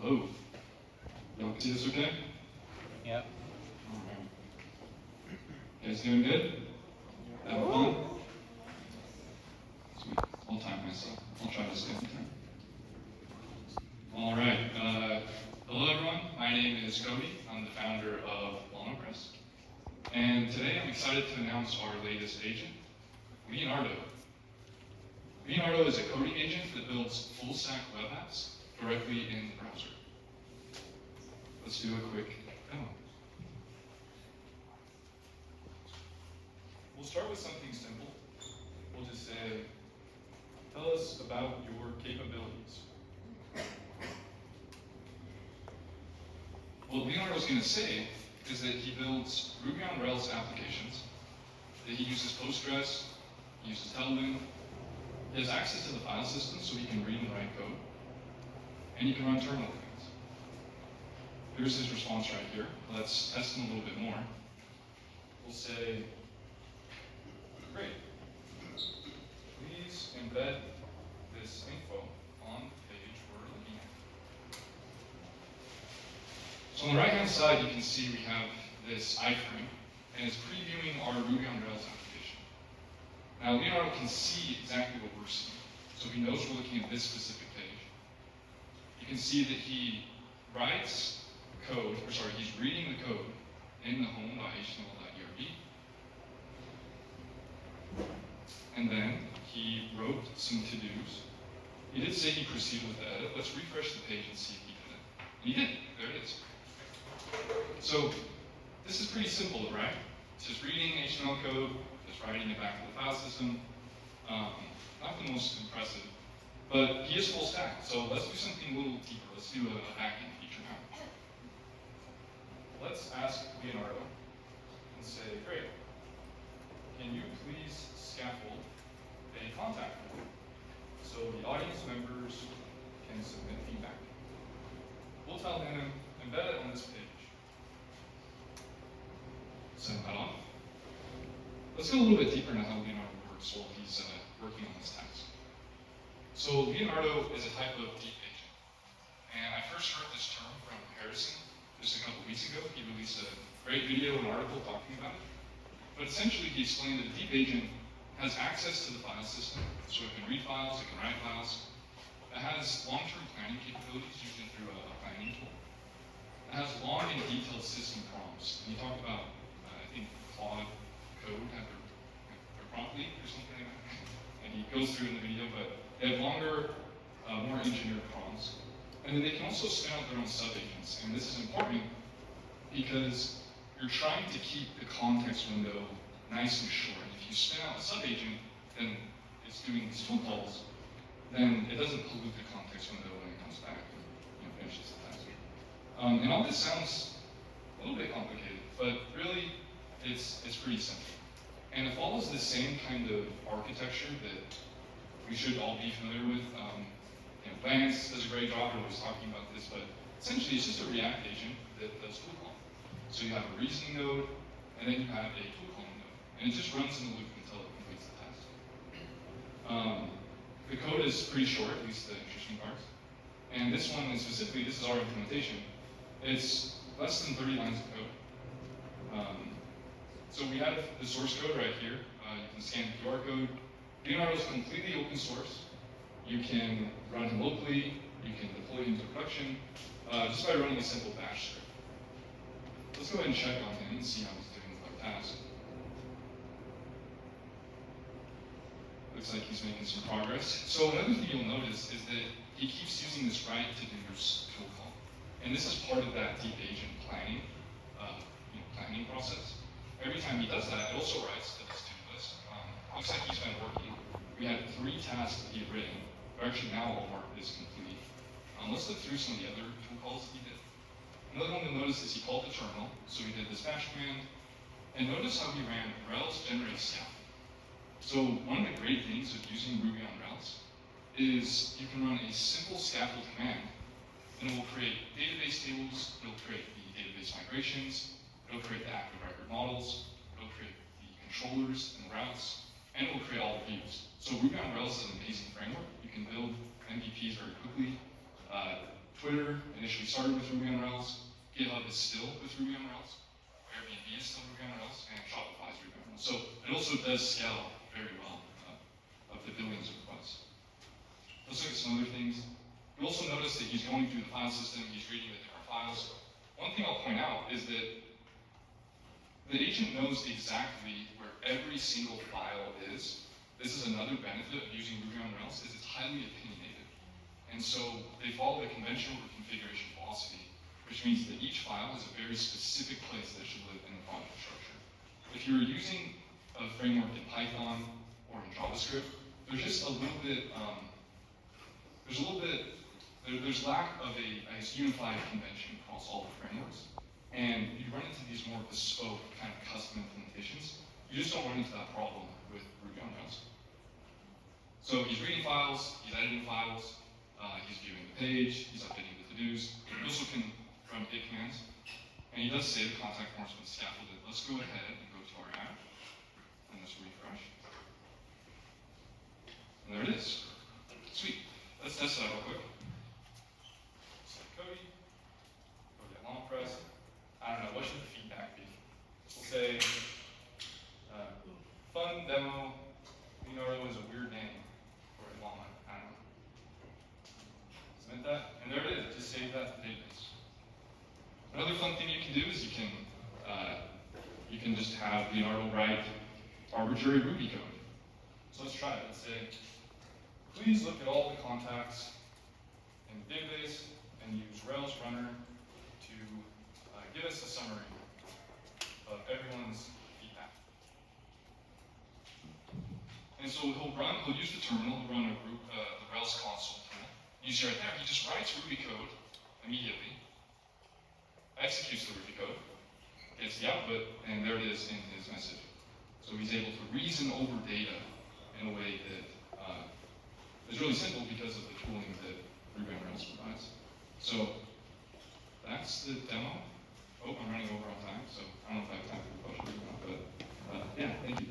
Hello. Y'all can see this okay? Yep. Alright. You guys doing good? Having fun? Sweet. I'll time myself. I'll try to stay on time. Alright. Hello everyone. My name is Cody. I'm the founder of LlamaPress. And today I'm excited to announce our latest agent, Leonardo. Leonardo is a coding agent that builds full-stack web apps directly in the browser. Let's do a quick demo. We'll start with something simple. We'll just say, tell us about your capabilities. What Leonardo's going to say is that he builds Ruby on Rails applications, that he uses Postgres, he uses Tailwind, he has access to the file system so he can read and write code, and he can run terminal commands. Here's his response right here. Let's test him a little bit more. We'll say, great, please embed this info on the page we're looking at. So on the right-hand side, you can see we have this iframe, and it's previewing our Ruby on Rails application. Now, Leonardo can see exactly what we're seeing, so he knows we're looking at this specific page. You can see that he writes code, he's reading the code in the home.html.erb, and then he wrote some to-dos. He did say he proceeded with the edit. Let's refresh the page and see if he did it. And he did. There it is. So this is pretty simple, right? It's just reading HTML code, just writing it back to the file system. Not the most impressive, but he is full stack. So let's do something a little deeper. Let's do a backend feature now. Let's ask Leonardo and say, great, can you please scaffold a contact form so the audience members can submit feedback? We'll tell him, embed it on this page. Send that off. Let's go a little bit deeper into how Leonardo works while he's working on this task. So Leonardo is a type of deep agent. And I first heard this term from Harrison just a couple weeks ago. He released a great video and article talking about it. But essentially he explained that a deep agent has access to the file system, so it can read files, it can write files. It has long-term planning capabilities, usually through a planning tool. It has long and detailed system prompts. And he talked about, I think, Claude code had their prompt leak or something like that. And he goes through in the video, but they have longer, more engineered prompts. And then they can also spin out their own sub-agents. And this is important because you're trying to keep the context window nice and short. If you spin out a sub-agent, then it's doing these tool calls, then it doesn't pollute the context window when it comes back and finishes the task. And all this sounds a little bit complicated, but really it's pretty simple. And it follows the same kind of architecture that we should all be familiar with. Vance does a great job, we're always talking about this, but essentially it's just a React agent that does tool call. So you have a reasoning node, and then you have a tool calling node. And it just runs in the loop until it completes the task. The code is pretty short, at least the interesting parts. And this one, specifically, this is our implementation. It's less than 30 lines of code. So we have the source code right here. You can scan the QR code. Leonardo is completely open source. You can run him locally. You can deploy him to production just by running a simple bash script. Let's go ahead and check on him and see how he's doing with our task. Looks like he's making some progress. So another thing you'll notice is that he keeps using this write to-dos tool call. And this is part of that deep agent planning, planning process. Every time he does that, it also writes to this to-do list. Looks like he's been working. We had 3 tasks that he had written. But actually now all marked is complete. Let's look through some of the other tool calls that he did. Another one you'll notice is he called the terminal. So he did this bash command. And notice how he ran Rails generate scaffold. So one of the great things of using Ruby on Rails is you can run a simple scaffold command, and it will create database tables, it'll create the database migrations, it'll create the active record models, it'll create the controllers and routes, and it will create all the views. So Ruby on Rails is an amazing framework. You can build MVPs very quickly. Twitter initially started with Ruby on Rails, GitHub is still with Ruby on Rails, Airbnb is still Ruby on Rails, and Shopify is Ruby on Rails. So it also does scale very well, up to billions of requests. Let's look at some other things. You'll also notice that he's going through the file system, he's reading the different files. One thing I'll point out is that the agent knows exactly where every single file is. This is another benefit of using Ruby on Rails, is it's highly opinionated. And so they follow the conventional configuration philosophy, which means that each file has a very specific place that should live in the file structure. If you're using a framework in Python or in JavaScript, there's just a little bit, there's lack of a unified convention across all the frameworks. And you run into these more bespoke kind of custom implementations. You just don't run into that problem with Ruby on Rails. So he's reading files, he's editing files, he's viewing the page, he's updating the to-dos. He also can run git commands. And he does save contact forms with scaffolded. Let's go ahead and go to our app, and let's refresh. And there it is. Sweet. Let's test it out real quick. Select Cody, go to LlamaPress. I don't know, what should the feedback be? We'll say, fun demo, Leonardo is a weird name for a llama. I don't know. Submit that, and there it is. Just save that to the database. Another fun thing you can do is you can just have Leonardo write arbitrary Ruby code. So let's try it. Let's say, please look at all the contacts in the database and use Rails runner to give us a summary of everyone's feedback. And so he'll use the terminal, he'll run the Rails console tool. You see right there, he just writes Ruby code immediately, executes the Ruby code, gets the output, and there it is in his message. So he's able to reason over data in a way that is really simple because of the tooling that Ruby on Rails provides. So that's the demo. Oh, I'm running over on time, so I don't know if I have time for the question or not, but yeah, thank you.